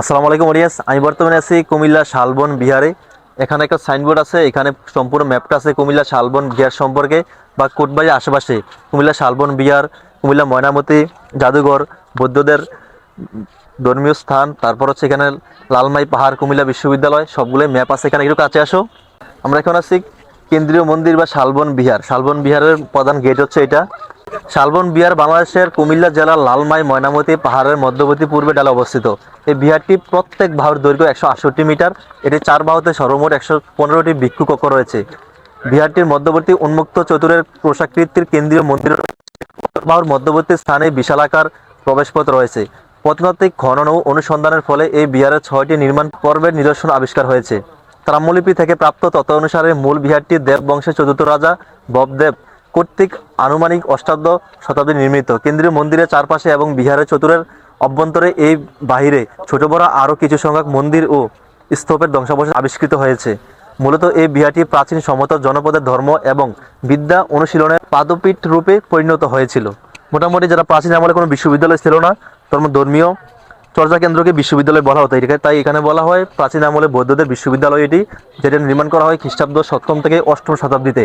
আসসালামু আলাইকুম অডিয়েন্স, আমি বর্তমানে আছি কুমিল্লা শালবন বিহারে। এখানে একটা সাইনবোর্ড আছে, এখানে সম্পূর্ণ ম্যাপটা আছে কুমিল্লা শালবন বিহার সম্পর্কে বা কোটবাড়ির আশেপাশে কুমিল্লা শালবন বিহার, কুমিল্লা ময়নামতি জাদুঘর, বৌদ্ধদের ধর্মীয় স্থান, তারপর হচ্ছে এখানে লালমাই পাহাড়, কুমিল্লা বিশ্ববিদ্যালয়, সবগুলোই ম্যাপ আছে এখানে। একটু কাছে আসো। আমরা এখন আছি কেন্দ্রীয় মন্দির বা শালবন বিহার। শালবন বিহারের প্রধান গেট হচ্ছে এটা। শালবন বিহার বাংলাদেশের কুমিল্লা জেলার লালমাই ময়নামতি পাহাড়ের মধ্যবর্তী পূর্বে ডালে অবস্থিত। এই বিহারটি প্রত্যেক বাহুর দৈর্ঘ্য 168 মিটার। এটি 4 বাহুতে সর্বমোট 115টি ভিক্ষু কক্ষ রয়েছে। বিহারটির মধ্যবর্তী উন্মুক্ত চতুরের ক্রোশাকৃতির কেন্দ্রীয় মন্দিরের বাহুর মধ্যবর্তী স্থানে বিশালাকার প্রবেশপথ রয়েছে। প্রত্নতাত্ত্বিক খনন ও অনুসন্ধানের ফলে এই বিহারের 6টি নির্মাণ পর্বের নিদর্শন আবিষ্কার হয়েছে। তাম্রলিপি থেকে প্রাপ্ত তথ্য অনুসারে মূল বিহারটি দেব বংশের চতুর্থ রাজা ববদেব কর্তৃক আনুমানিক অষ্টাদশ শতাব্দী নির্মিত। কেন্দ্রীয় মন্দিরের চারপাশে এবং বিহারের চতুরের অভ্যন্তরে এই বাহিরে ছোট বড় আরও কিছু সংখ্যক মন্দির ও স্তূপের ধ্বংসাবশেষ আবিষ্কৃত হয়েছে। মূলত এই বিহারটি প্রাচীন সমতল জনপদের ধর্ম এবং বিদ্যা অনুশীলনের পাদপীঠ রূপে পরিণত হয়েছিল। মোটামুটি যারা প্রাচীন আমলে কোনো বিশ্ববিদ্যালয় ছিল না, ধর্মীয় চর্চা কেন্দ্রকে বিশ্ববিদ্যালয় বলা হতো। তাই এখানে বলা হয় প্রাচীন আমলে বৌদ্ধদের বিশ্ববিদ্যালয় এটি, যেটা নির্মাণ করা হয় খ্রিস্টাব্দ 7ম থেকে 8ম শতাব্দীতে।